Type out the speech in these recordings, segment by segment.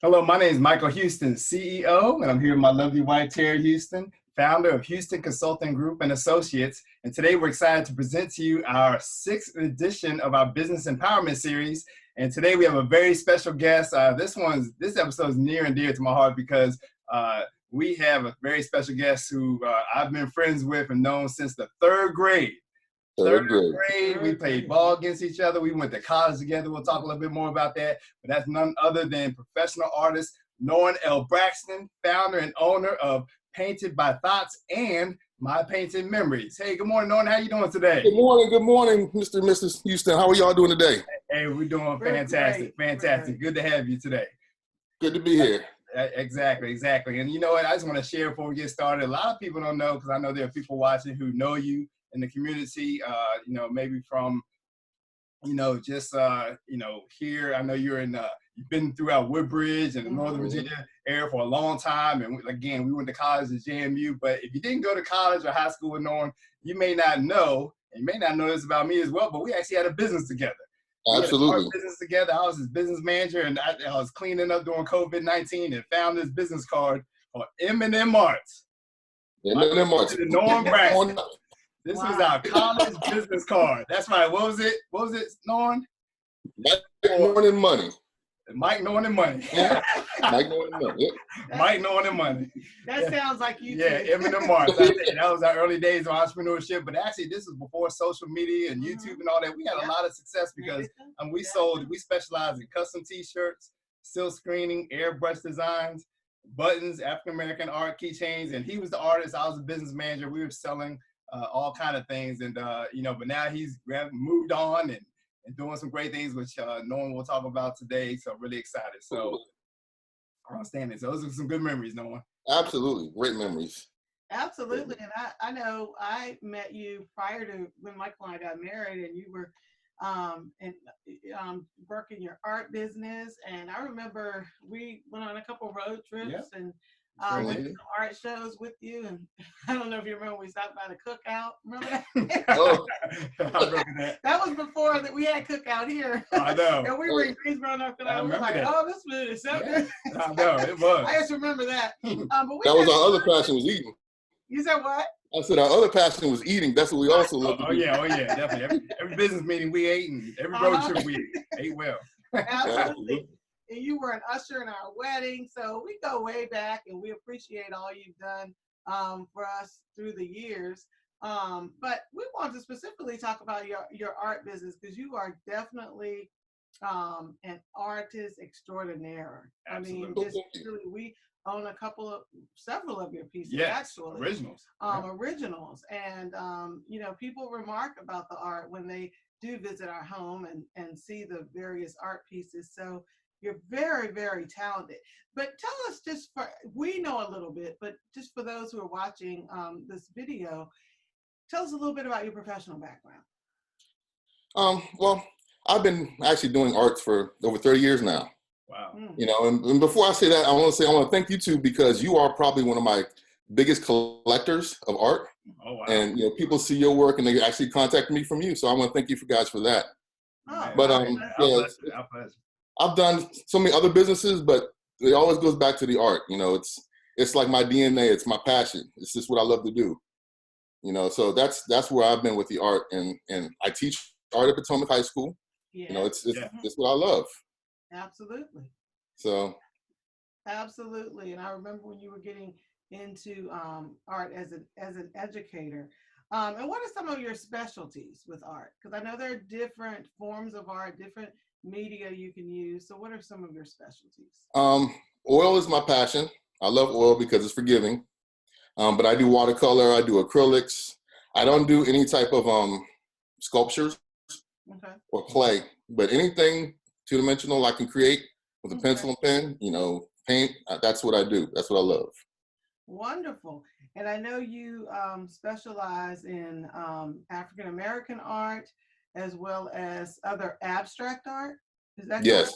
Hello, my name is Michael Houston, CEO, and I'm here with my lovely wife, Terry Houston, founder of Houston Consulting Group and Associates. And today we're excited to present to you our 6th edition of our Business Empowerment Series. And today we have a very special guest. This episode is near and dear to my heart because we have a very special guest who I've been friends with and known since the 3rd grade. Third grade, we played ball against each other. We went to college together. We'll talk a little bit more about that. But that's none other than professional artist Norrin EL Braxton, founder and owner of Painted by Thoughts and My Painted Memories. Hey, good morning, Norrin. How you doing today? Good morning, Mr. and Mrs. Houston. How are y'all doing today? Hey, we're doing fantastic. Fantastic. Good to have you today. Good to be here. Exactly. And you know what? I just want to share before we get started. A lot of people don't know, because I know there are people watching who know you in the community, maybe from, here. I know you've been throughout Woodbridge and the Northern Virginia area for a long time. And again, we went to college at JMU, but if you didn't go to college or high school with Norrin, you may not know, and you may not know this about me as well, but we actually had a business together. Absolutely. We had a business together. I was his business manager, and I was cleaning up during COVID-19 and found this business card for M&M Arts. M&M Arts. Norrin Braxton. This was our college business card. That's right. What was it, Norrin? Mike Norrin and Money. Mike Norrin and Money. Mike Norrin and Money. Yep. Mike Norrin and Money. That sounds like you. Yeah, M&M Arts. That was our early days of entrepreneurship. But actually, this was before social media and YouTube and all that. We had a lot of success because we specialized in custom T-shirts, silk screening, airbrush designs, buttons, African-American art, keychains. And he was the artist. I was the business manager. We were selling all kind of things, and but now he's moved on and doing some great things, which Norrin will talk about today. So I'm really excited. So outstanding. So those are some good memories, Norrin. Absolutely, great memories. Absolutely, and I know I met you prior to when Michael and I got married, and you were working your art business. And I remember we went on a couple road trips and. Went to some art shows with you, and I don't know if you remember we stopped by the cookout. Remember that? Oh, I remember that. That was before that we had cookout here. I know. And we were in Greensboro, North Carolina. We were like, oh, this food is so good. I know, it was. I just remember that. But that was our other passion, was eating. You said what? I said our other passion was eating. That's what we also love to do. Oh yeah, definitely. Every business meeting we ate, and every road trip we ate well. Absolutely. And you were an usher in our wedding, so we go way back, and we appreciate all you've done for us through the years. But we want to specifically talk about your art business, because you are definitely an artist extraordinaire. Absolutely. I mean, just really, we own several of your pieces, actually. Originals. Originals. And, people remark about the art when they do visit our home and see the various art pieces. So you're very, very talented. But tell us, we know a little bit, but just for those who are watching this video, tell us a little bit about your professional background. Well, I've been actually doing arts for over 30 years now. Wow. And before I say that, I want to thank you two, because you are probably one of my biggest collectors of art. Oh, wow. And people see your work and they actually contact me from you. So I want to thank you guys for that. Oh, but our pleasure. I've done so many other businesses, but it always goes back to the art. It's like my DNA. It's my passion. It's just what I love to do. So that's where I've been with the art, and I teach art at Potomac High School. Yeah. It's what I love. Absolutely. So. Absolutely, and I remember when you were getting into art as an educator. And what are some of your specialties with art? Because I know there are different forms of art, different media you can use. So what are some of your specialties? Oil is my passion. I love oil because it's forgiving. But I do watercolor, I do acrylics. I don't do any type of sculptures or clay, but anything two-dimensional I can create with a pencil and pen, paint. That's what I do. That's what I love. Wonderful. And I know you specialize in African-American art as well as other abstract art. Is that yes?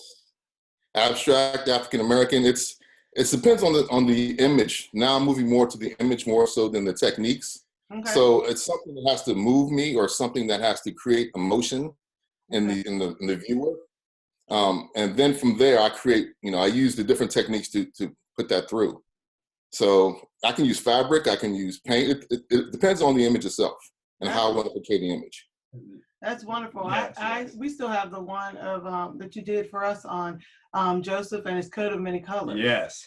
Correct? Abstract, African-American. It depends on the image. Now I'm moving more to the image more so than the techniques. Okay. So it's something that has to move me, or something that has to create emotion in the viewer. And then from there, I create, I use the different techniques to put that through. So I can use fabric, I can use paint. It depends on the image itself and how I want to portray the image. That's wonderful. Yes. We still have the one of that you did for us on Joseph and his coat of many colors. Yes.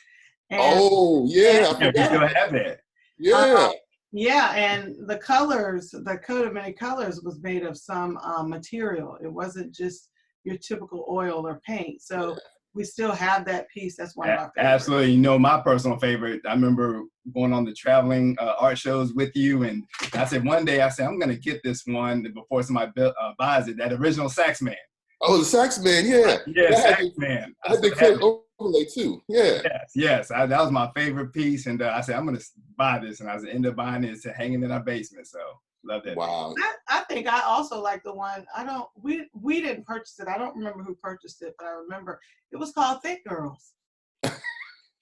And, oh yeah, Yeah, we still have it. yeah. Yeah, and the colors, the coat of many colors was made of some material. It wasn't just your typical oil or paint. So we still have that piece. That's one of our favorites. Absolutely. My personal favorite, I remember going on the traveling art shows with you, and I said one day, I'm going to get this one before somebody buys it, that original Sax Man. Oh, the Sax Man, yeah. Yeah, Sax Man. I had the clear overlay too, yeah. Yes. That was my favorite piece, and I said, I'm going to buy this, and I ended up buying it and hanging in our basement, so love that. Wow. I think I also like the one, we didn't purchase it. I don't remember who purchased it, but I remember it was called Thick Girls.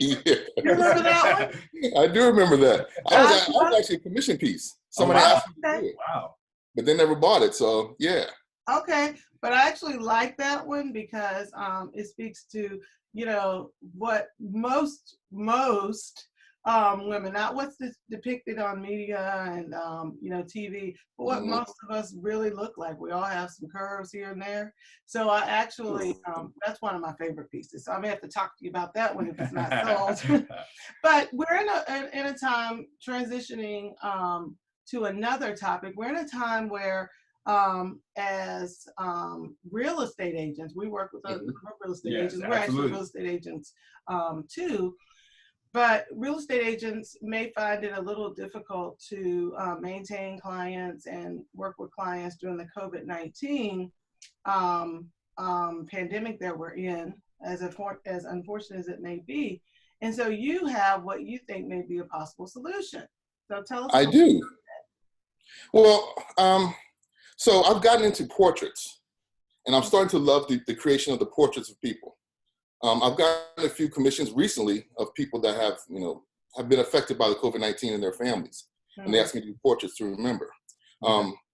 Yeah. You remember that one? I do remember that. I was actually a commission piece. Somebody asked me to do it. Wow. But they never bought it, so yeah. Okay, but I actually like that one because it speaks to, what most women, not what's depicted on media and, TV, but what most of us really look like. We all have some curves here and there. So I actually, that's one of my favorite pieces. So I may have to talk to you about that one if it's not sold. But we're in a time transitioning to another topic. We're in a time where as real estate agents, we work with other real estate agents. We're actually real estate agents too. But real estate agents may find it a little difficult to maintain clients and work with clients during the COVID-19 pandemic that we're in, as unfortunate as it may be. And so you have what you think may be a possible solution. So tell us. I do. Well, so I've gotten into portraits, and I'm starting to love the creation of the portraits of people. I've gotten a few commissions recently of people that have been affected by the COVID-19 and their families, and they asked me to do portraits to remember.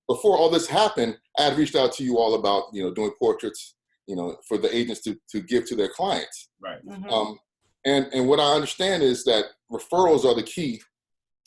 Before all this happened, I had reached out to you all about doing portraits, for the agents to give to their clients. Right. And what I understand is that referrals are the key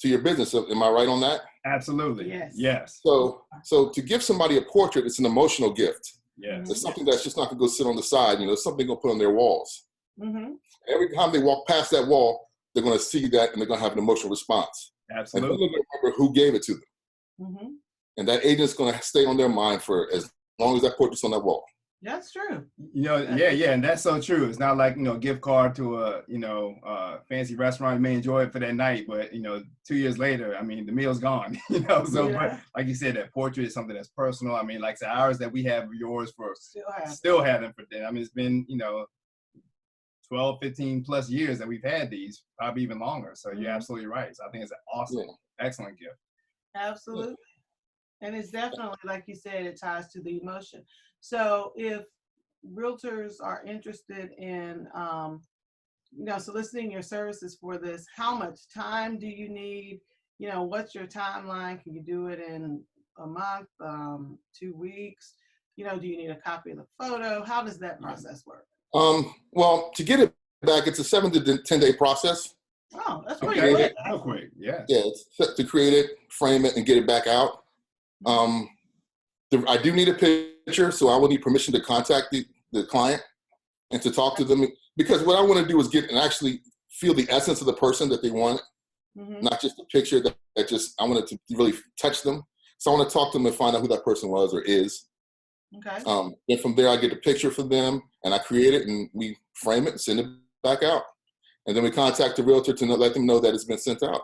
to your business. Am I right on that? Absolutely. Yes. So to give somebody a portrait, it's an emotional gift. Yes. It's something that's just not going to go sit on the side. It's something they're going to put on their walls. Every time they walk past that wall, they're going to see that and they're going to have an emotional response. Absolutely. And they're going to remember who gave it to them. And that agent's going to stay on their mind for as long as that portrait's on that wall. That's true. And that's so true. It's not like, gift card to a true restaurant. You may enjoy it for that night, but 2 years later, the meal's gone. But like you said, that portrait is something that's personal. Like the hours that we have of yours for still have them for them. It's been 12, 15 plus years that we've had these, probably even longer. So you're absolutely right. So I think it's an awesome, excellent gift. Absolutely. And it's definitely, like you said, it ties to the emotion. So if realtors are interested in, soliciting your services for this, how much time do you need? What's your timeline? Can you do it in a month, 2 weeks? Do you need a copy of the photo? How does that process work? Well, to get it back, it's a 7 to 10 day process. Oh, that's pretty quick. Real quick, yeah. Yeah, it's to create it, frame it, and get it back out. I do need a picture, so I will need permission to contact the client and to talk to them, because what I want to do is get and actually feel the essence of the person that they want, not just a picture that I want it to really touch them. So I want to talk to them and find out who that person was or is. Okay. Then from there, I get the picture for them and I create it and we frame it and send it back out. And then we contact the realtor to let them know that it's been sent out.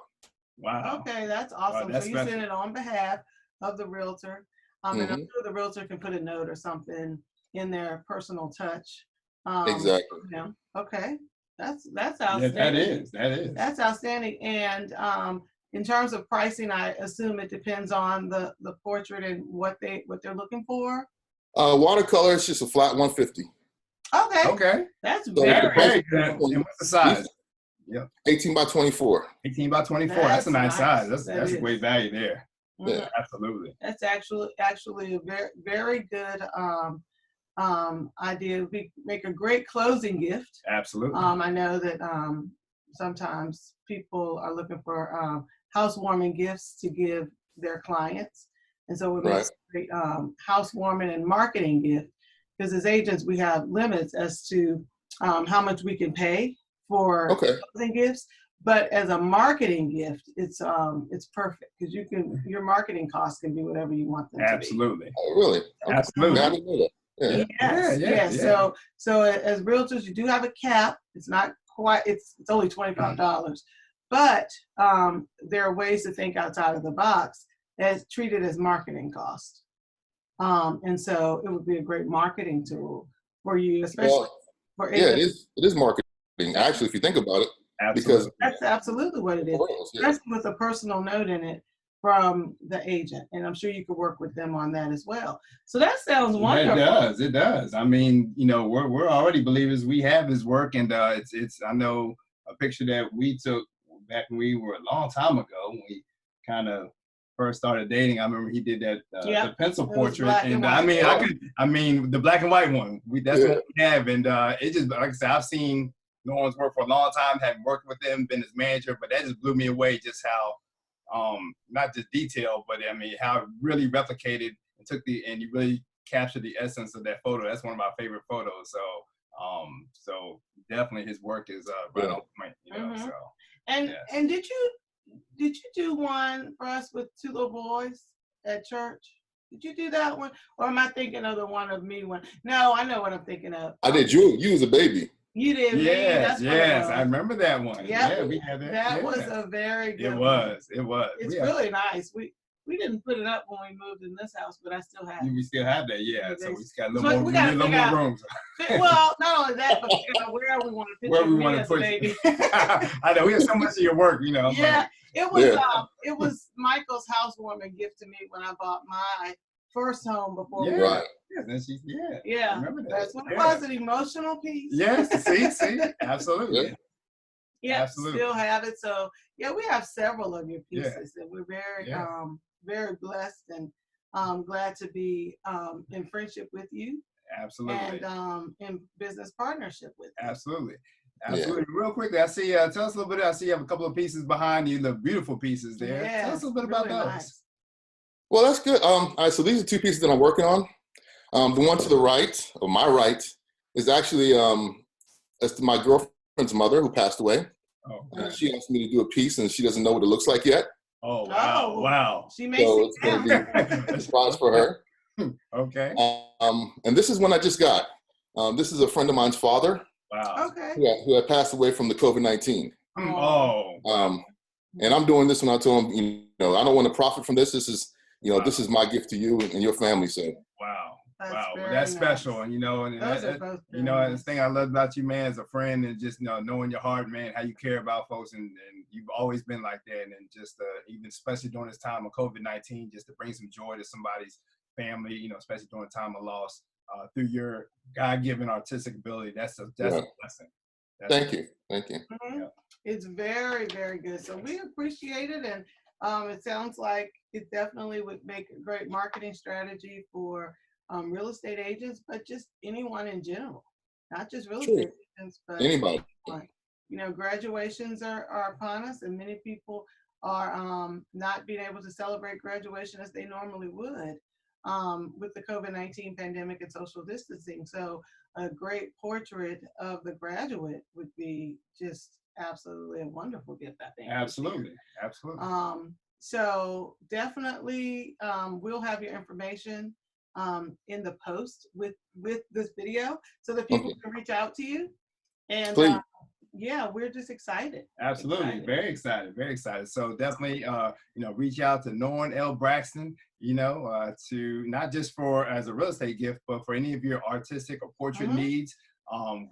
Wow. Okay, that's awesome. Wow, that's so you send it on behalf of the realtor. And I'm sure the realtor can put a note or something in their personal touch. Exactly. Okay. That's outstanding. That is. That's outstanding. And in terms of pricing, I assume it depends on the portrait and what they're looking for. Watercolor is just a flat $150. Okay. That's So very good. And what's the size? Yeah. 18 by 24. 18 by 24. That's a nice size. That's a great value there. Yeah, absolutely. That's actually a very, very good idea would make a great closing gift. Absolutely. I know that sometimes people are looking for housewarming gifts to give their clients. And so it makes a great housewarming and marketing gift, because as agents, we have limits as to how much we can pay for closing gifts. But as a marketing gift, it's perfect, because your marketing costs can be whatever you want them to be. Absolutely. Oh, really? Absolutely. Yeah. Yes. So as realtors, you do have a cap. It's not quite. It's only $25, but there are ways to think outside of the box as treated as marketing cost. And so it would be a great marketing tool for you, especially for agents. It is marketing. Actually, if you think about it, Absolutely. because that's absolutely what it is. Especially with a personal note in it from the agent, and I'm sure you could work with them on that as well. So that sounds wonderful. It does. I mean, we're already believers. We have his work, and it's. I know a picture that we took back when we were a long time ago, when we kind of first started dating. I remember he did that the pencil portrait, and I mean the black and white one. That's what we have, and it just, like I said, I've seen Norrin's work for a long time, haven't worked with him, been his manager, but that just blew me away, just how not just detail, but I mean how it really replicated and and you really captured the essence of that photo. That's one of my favorite photos. So definitely his work is right on point. So and did you do one for us with two little boys at church? Did you do that one, or am I thinking of the one of me one? No, I know what I'm thinking of. I did. You was a baby. You did. Yes, I remember that one. Yeah, we had that. That was a very good one. It was. It's really nice. We didn't put it up when we moved in this house, but I still have it. We still have that, So we just got a little more room. Well, not only that, but where we want to put me as a baby. I know, we have so much of your work, Yeah, it was Michael's housewarming gift to me when I bought my first home before. Yeah. Remember that. That's what it was, an emotional piece. Yes, see, absolutely. Yeah, absolutely. Still have it. So we have several of your pieces, and we're very, very blessed and glad to be in friendship with you. Absolutely. And in business partnership with you. Absolutely. Real quickly, I see. Tell us a little bit. I see you have a couple of pieces behind you, the beautiful pieces there. Tell us a little bit about those. Nice. Well, that's good. All right, so these are two pieces that I'm working on. The one to the right, or my right, is actually that's my girlfriend's mother who passed away. She asked me to do a piece, and she doesn't know what it looks like yet. Oh, wow. Wow. She may so it's going to be a surprise for her. Okay. And this is one I just got. This is a friend of mine's father. Wow. Okay. Who had passed away from the COVID-19. Oh. And I'm doing this when I told him, I don't want to profit from this. This is, this is my gift to you and your family. So. Wow. Wow, well, that's special, and the thing I love about you, man, as a friend, and just knowing your heart, man, how you care about folks, and you've always been like that, and just even especially during this time of COVID-19, just to bring some joy to somebody's family, especially during a time of loss, through your God-given artistic ability. That's a blessing. Thank you. Mm-hmm. Yeah. It's very, very good. So we appreciate it, and it sounds like it definitely would make a great marketing strategy for real estate agents, but just anyone in general, not just real estate agents, but anybody. Graduations are upon us, and many people are not being able to celebrate graduation as they normally would with the COVID-19 pandemic and social distancing. So a great portrait of the graduate would be just absolutely a wonderful gift, I think. Absolutely. So definitely we'll have your information in the post with this video so that people can reach out to you. And we're just excited. Absolutely. Very excited. So definitely, reach out to Norrin EL Braxton, to not just for as a real estate gift, but for any of your artistic or portrait needs.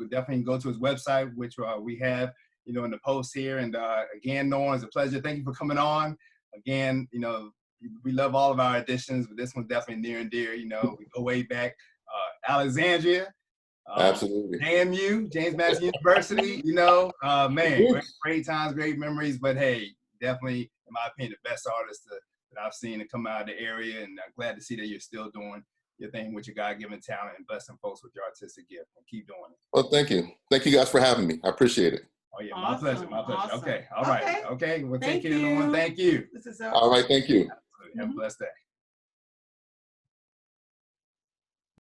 We definitely go to his website, which we have, in the post here. And again, Norrin, it's a pleasure. Thank you for coming on. Again, we love all of our editions, but this one's definitely near and dear. We go way back. Alexandria. Absolutely. JMU, James Madison University, man, great times, great memories. But hey, definitely, in my opinion, the best artist that I've seen to come out of the area. And I'm glad to see that you're still doing, your thing with your God-given talent and blessing folks with your artistic gift. And keep doing it. Well, thank you. Thank you guys for having me. I appreciate it. Oh yeah, Awesome, my pleasure, my pleasure. awesome. Okay, all right. Okay. Okay, well, take Thank care, everyone. you. Thank you. This is so All right, thank you. Absolutely. Have a blessed day.